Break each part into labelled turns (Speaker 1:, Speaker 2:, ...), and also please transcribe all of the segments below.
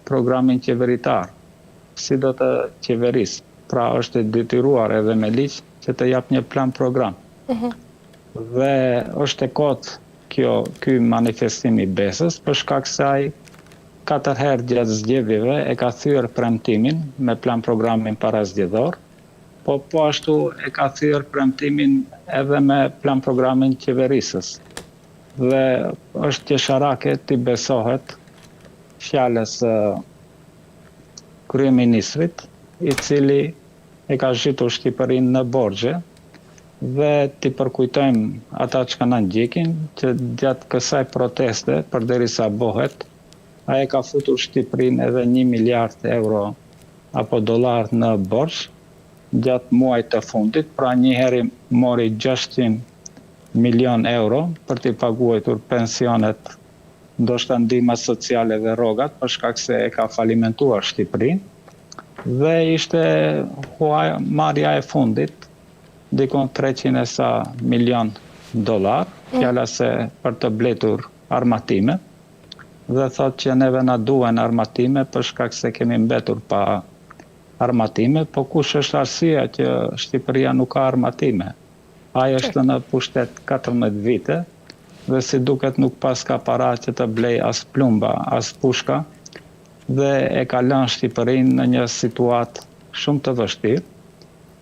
Speaker 1: programin qeveritar, si do të qeverisë. Pra është detyruar edhe me ligj që të jap një plan program. Dhe është e kotë ky manifestim i Besës për shkak se ai 4 herë gjatë zgjedhjeve e ka thyer premtimin me plan programin parazgjedhor, po ashtu e ka thyer premtimin edhe me plan programin qeverisës. Dhe është qesharake t'i besohet fjalës kryeministrit, i cili e ka zhytur Shqipërinë në borxhe, dhe t'i përkujtojmë ata që kanë ndjekin, që gjatë kësaj proteste, përderisa bëhet, ai ka futur Shqipërinë edhe 1 miliard euro apo dollar në borxh gjatë muajit të fundit, pra njëherë mori 600 milion euro për t'i paguajtur pensionet, ndoshta ndihma sociale dhe rrogat, për shkak se e ka falimentuar Shqipërinë, dhe ishte marrja e fundit, dikon 300 milion dollar, fjala se për të bletur armatime, dhe thot që neve na duhen armatime për shkak se kemi mbetur pa armatime, po kush është arsyeja që Shqipëria nuk ka armatime? Ai është në pushtet 14 vite, dhe si duket nuk pas ka para që të blej as plumba, as pushka, dhe e ka lënë Shqipërinë në një situatë shumë të vështirë,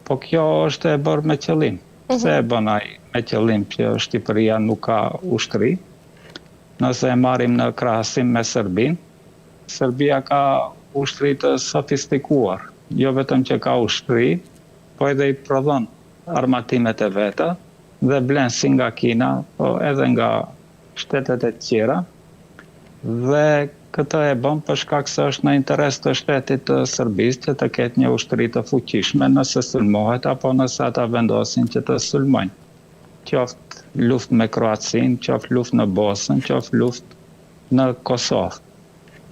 Speaker 1: po kjo është e bërë me qëllim. Se e bën ai me qëllim që Shqipëria nuk ka ushtri? Nëse e marrim në krahasim me Serbinë, Serbia ka ushtri të sofistikuar, jo vetëm që ka ushtri, po edhe i prodhon armatimet e veta dhe blen si nga Kina, po edhe nga shtetet e tjera, dhe këtë e bën për shkak se është në interes të shtetit të Serbisë që të ketë një ushtri të fuqishme nëse sulmohet apo nëse ata vendosin që të sulmojnë. Qoftë luftë me Kroacinë, qoftë luftë në Bosnjë, qoftë luftë në Kosovë.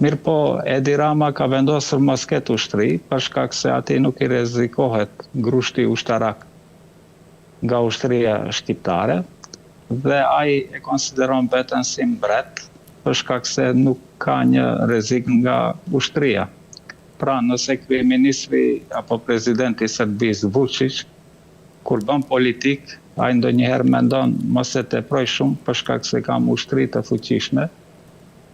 Speaker 1: Mirëpo Edi Rama ka vendosur mos ketë ushtri për shkak se atij nuk i rrezikohet grushti ushtarak nga ushtria shqiptare, dhe ai e konsideron veten si mbret për shkak se nuk ka një rrezik nga ushtria. Pra nëse kryeministri apo presidenti i Serbisë Vučić kur bën politik, ai ndonjëherë mendon mos e teproj shumë për shkak se kam ushtri të fuqishme,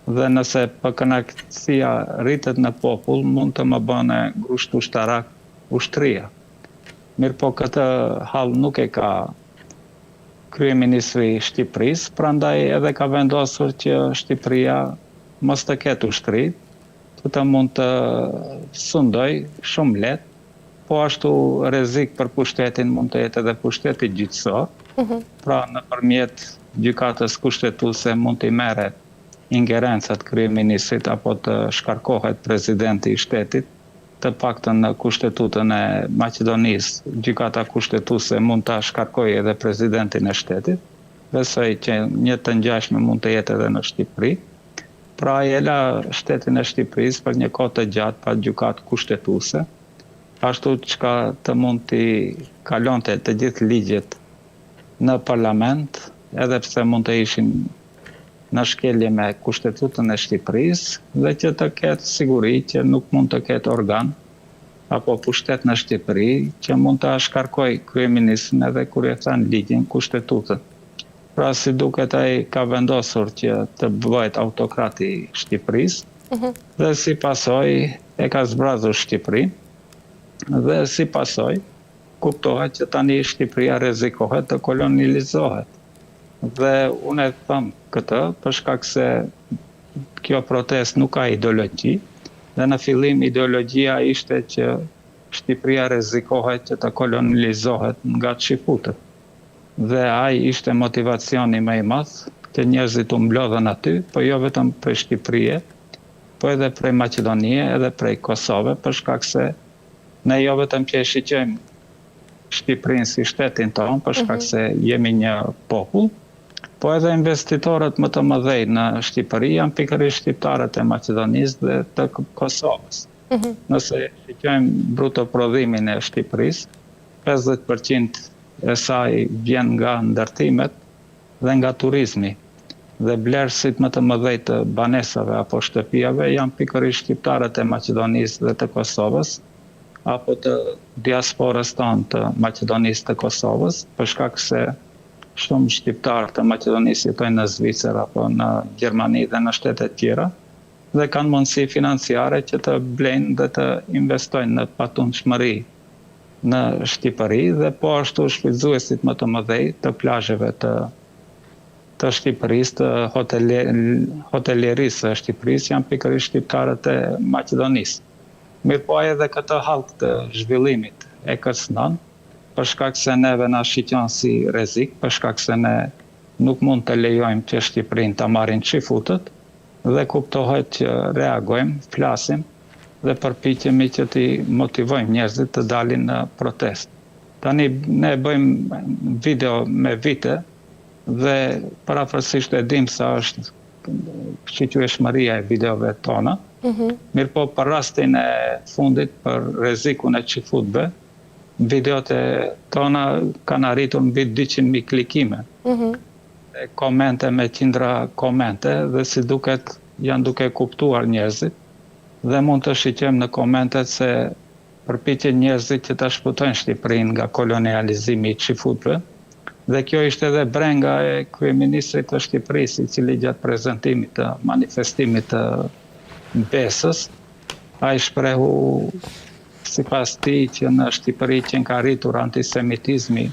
Speaker 1: dhe nëse kënaqësia rritet në popull, mund të më bëne grusht ushtarak ushtria. Mirëpo këtë hall nuk e ka kryeministri i Shqipërisë, prandaj edhe ka vendosur që Shqipëria mos të ketë ushtri, që të mund të sundoj shumë lehtë, po ashtu rrezik për pushtetin mund të jetë edhe pushteti gjyqësor, pra nëpërmjet gjykatës kushtetuese mund të merret ingerencat kryeministrit apo të shkarkohet presidenti i shtetit, të paktën në kushtetutën e Maqedonisë, gjykata kushtetuese mund ta shkarkojë edhe presidentin e shtetit. Besoj që një të ngjashme mund të jetë edhe në Shqipëri. Pra ai e la shtetin e Shqipërisë për një kohë të gjatë pa gjykatë kushtetuese, ashtu çka të mund t'i kalonte të gjithë ligjet në parlament, edhe pse mund të ishin në shkelje me kushtetutën e Shqipërisë, dhe që të ketë siguri që nuk mund të ketë organ apo pushtet në Shqipëri që mund të shkarkoj kryeministrin edhe kur e than ligjin kushtetutën. Pra si duket ai ka vendosur që të bëhet autokrati i Shqipërisë, dhe si pasojë e ka zbrazur Shqipërinë, dhe si pasojë kuptohet që tani Shqipëria rrezikohet të kolonializohet. Dhe unë e them këtë për shkak se kjo protestë nuk ka ideologji, dhe në fillim ideologjia ishte që Shqipëria rrezikohet që të kolonializohet nga shqiputët. Dhe ai ishte motivacioni më i madh që njerëzit u mblodhen aty, po jo vetëm prej Shqipërie, po edhe prej Maqedonie, edhe prej Kosove, për shkak se ne jo vetëm që e shiqojmë Shqipërinë si shtetin tonë, për shkak se jemi një popull, po edhe investitorët më të mëdhej në Shqipëri janë pikërisht shqiptarët e Maqedonisë dhe të Kosovës. Nëse shiqojmë bruto prodhimin e Shqipërisë, 50% e saj vjen nga ndërtimet dhe nga turizmi. dhe blerësit më të mëdhej të banesave apo shtëpiave janë pikërisht shqiptarët e Maqedonisë dhe të Kosovës, apo të diasporës tonë të Maqedonisë të Kosovës, për shkak se shumë shqiptarë të Maqedonisë jetojnë në Zvicër apo në Gjermani dhe në shtetet tjera, dhe kanë mundësi financiare që të blejnë dhe të investojnë në patundshmëri në Shqipëri dhe po ashtu shfrytëzuesit më të mëdhej të plazheve të Shqipërisë, të hotelerisë së Shqipërisë janë pikërisht shqiptarët e Maqedonisë. Mirë po edhe këtë halk të zhvillimit e kërcënon, për shkak se neve na shqetëson si rrezik, për shkak se ne nuk mund të lejojmë që Shqipërinë ta marrin çifutët, dhe kuptohet që reagojmë, flasim dhe përpiqemi që t'i motivojmë njerëzit të dalin në protestë. Tani ne bëjmë video me vite dhe parafërsisht e dim sa është shqetësueshmëria e videove tona. Mirë po për rastin e fundit për rrezikun e çifutëve, videot e tona kanë arritur mbi 200.000 klikime. Komente me qindra komente dhe si duket janë duke kuptuar njerëzit dhe mund të shiqem në komentet se përpiqen njerëzit që ta shpëtojnë Shqipërinë nga kolonializimi i çifutëve. Dhe kjo ishte edhe brenga e kryeministrit të Shqipërisë, i cili gjatë prezantimit të manifestimit të Besës, ai shprehu sipas tij që në Shqipëri që ka rritur antisemitizmi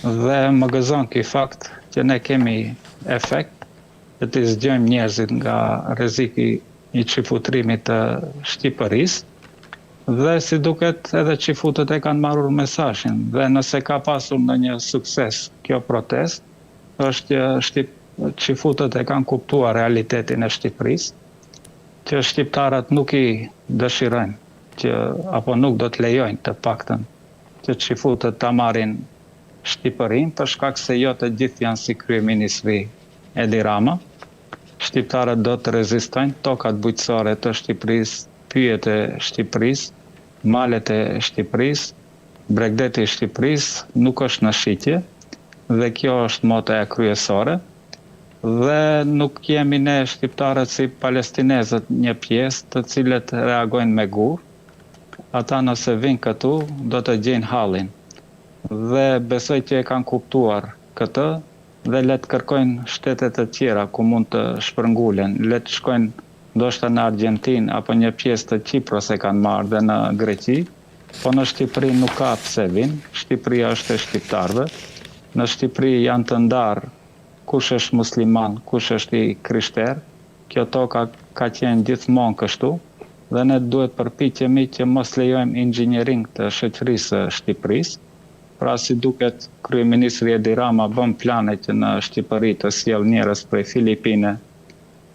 Speaker 1: dhe më gëzon ky fakt që ne kemi efekt që të zgjojmë njerëzit nga rreziki i çifutrimit të Shqipërisë dhe si duket edhe çifutët e kanë marrur mesazhin dhe nëse ka pasur ndonjë sukses kjo protestë, është që çifutët e kanë kuptuar realitetin e Shqipërisë, që shqiptarët nuk i dëshirojnë që apo nuk do të lejojnë të paktën që çifutët ta marrin Shqipërinë, për shkak se jo të gjithë janë si kryeministri Edi Rama. Shqiptarët do të rezistojnë, tokat bujqësore të Shqipërisë, pyjet e Shqipërisë, malet e Shqipërisë, bregdeti i Shqipërisë nuk është në shitje dhe kjo është motoja kryesore. Dhe nuk jemi ne shqiptarët si palestinezët një pjesë të cilët reagojnë me gur. Ata nëse vinë këtu do të gjejnë hallin. Dhe besoj që e kanë kuptuar këtë dhe le të kërkojnë shtetet të tjera ku mund të shpërngulen, le të shkojnë ndoshta në Argjentinë apo një pjesë të Kipros e kanë marrë dhe në Greqi, po në Shqipëri nuk ka pse vinë, Shqipëria është e shqiptarëve. Në Shqipëri janë të ndarë kush është musliman, kush është i krishter. Kjo toka ka qenë gjithmonë kështu dhe ne duhet përpiqemi që mos lejojmë inxhiniering të shoqërisë së Shqipërisë. Pra si duket kryeministri Edi Rama bën plane që në Shqipëri të sjellë njerëz prej Filipine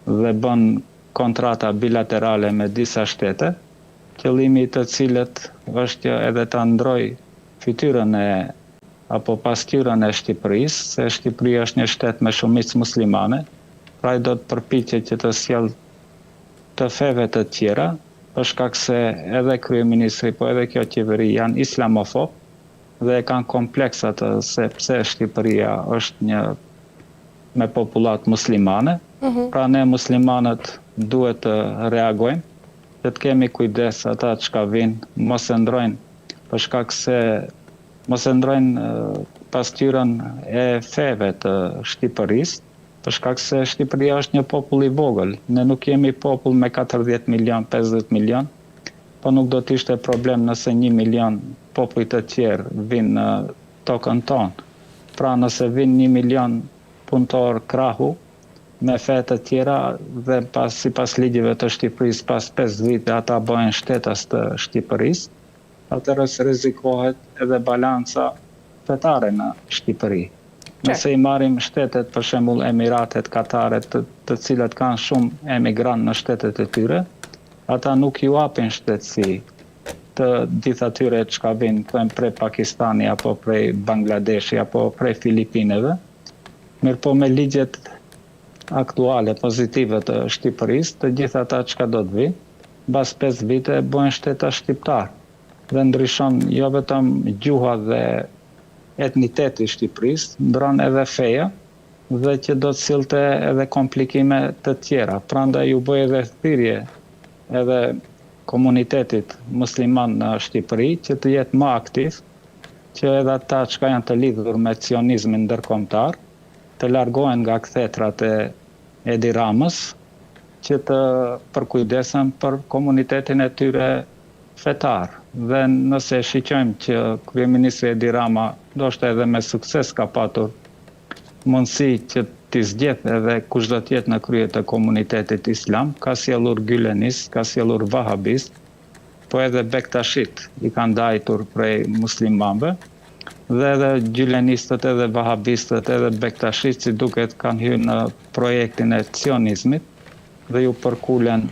Speaker 1: dhe bën kontrata bilaterale me disa shtete, qëllimi i të cilët është që edhe ta ndroj fytyrën apo pasqyrën e Shqipërisë, se Shqipëria është një shtet me shumicë muslimane, pra ai do të përpiqet që të sjellë të feve të tjera, për shkak se edhe kryeministri po edhe kjo qeveri janë islamofob dhe kanë kompleksat se pse Shqipëria është një me popullat muslimane. Pra ne muslimanët duhet të reagojmë, që të kemi kujdes ata që ka vinë, mos e ndrojnë, për shkak se mos e ndrojnë pasqyrën e feve të Shqipërisë, për shkak se Shqipëria është një popull i vogël. Ne nuk jemi popull me 40 milion, 50 milion, po nuk do të ishte problem nëse 1 milion popull të tjerë vinë në tokën tonë. Pra nëse vinë 1 milion punëtor krahu, me fe të tjera dhe sipas ligjeve të Shqipërisë pas 5 vite ata bëhen shtetas të Shqipërisë, atëherë rrezikohet edhe balanca fetare në Shqipëri. Nëse i marrim shtetet, për shembull Emiratet, Kataret, të cilat kanë shumë emigrantë në shtetet e tyre, ata nuk ju japin shtetësi të gjithë atyre që ka vinë prej Pakistani apo prej Bangladeshi apo prej Filipineve. Mirëpo me ligjet aktuale pozitive të Shqipërisë, të gjithë ata që ka do të vinë, mbas 5 vite bëhen shteta shqiptar. Dhe ndryshon jo vetëm gjuha dhe etniteti i Shqipërisë, ndron edhe feja dhe që do të sillte edhe komplikime të tjera. Prandaj ju bëj edhe thirrje edhe komunitetit musliman në Shqipëri që të jetë më aktiv, që edhe ata që janë të lidhur me sionizmin ndërkombëtar, të largohen nga kthetrat e Edi Ramës, që të përkujdesen për komunitetin e tyre fetar. Dhe nëse shiqojmë që kryeministri Edi Rama, ndoshta edhe me sukses, ka patur mundësi që t'i zgjedh edhe kush do të jetë në krye të komunitetit islam, ka sjellur gylenist, ka sjellur vahabist, po edhe bektashit i kanë dajtur prej muslimanëve, dhe edhe gylenistët, edhe vahabistët, edhe bektashit si duket kanë hyrë në projektin e sionizmit dhe ju përkulen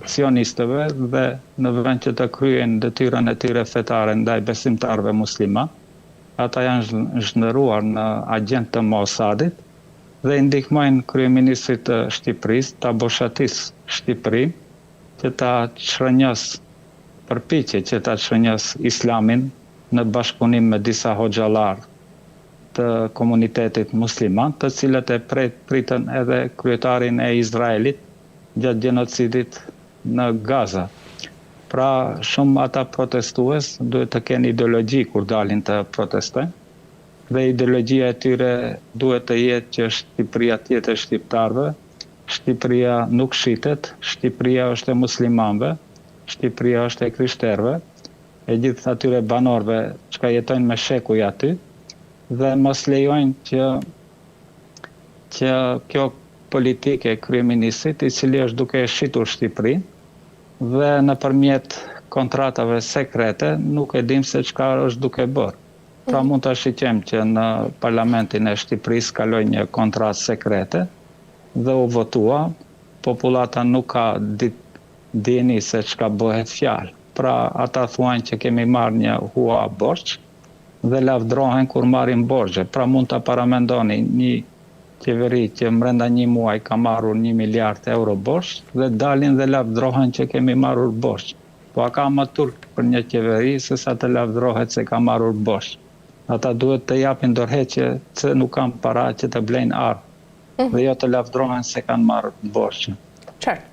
Speaker 1: sionistëve dhe në vend që të kryen detyrën e tyre fetare ndaj besimtarëve musliman, ata janë zhndëruar në agent të Mossadit dhe i ndihmojnë kryeministrit të Shqipërisë ta boshatis Shqipërinë, që ta çrënjos përpiqje që ta çrënjos islamin në bashkëpunim me disa hoxhallar të komunitetit musliman, të cilët e pritën edhe kryetarin e Izraelit gjatë gjenocidit në Gaza. Pra shumë ata protestues duhet të kenë ideologji kur dalin të protestojnë, dhe ideologjia e tyre duhet të jetë që Shqipëria të jetë e shqiptarëve, Shqipëria nuk shitet, Shqipëria është e muslimanëve, Shqipëria është e krishterëve, e gjithë atyre banorëve që jetojnë me shekuj aty, dhe mos lejojnë që kjo politike e kryeministrit, i cili është duke e shitur Shqipërinë, dhe nëpërmjet kontratave sekrete nuk e dim se çka është duke bërë. Pra mund ta shiqejmë që në parlamentin e Shqipërisë kaloi një kontratë sekrete dhe u votua, popullata nuk ka dini se çka bëhet fjalë. Pra ata thuajnë që kemi marrë një hua borxh dhe lavdrohen kur marrin borxhe. Pra mund ta paramendoni një qeveri që brenda një muaj ka marrur 1 miliard euro borxh dhe dalin dhe lavdrohen që kemi marrur borxh. Po a ka më turp për një qeveri se sa të lavdrohet se ka marrur borxh. Ata duhet të japin dorëheqje se nuk kanë para që të blejnë armë, dhe jo të lavdrohen se kanë marrur borxh.
Speaker 2: Qartë.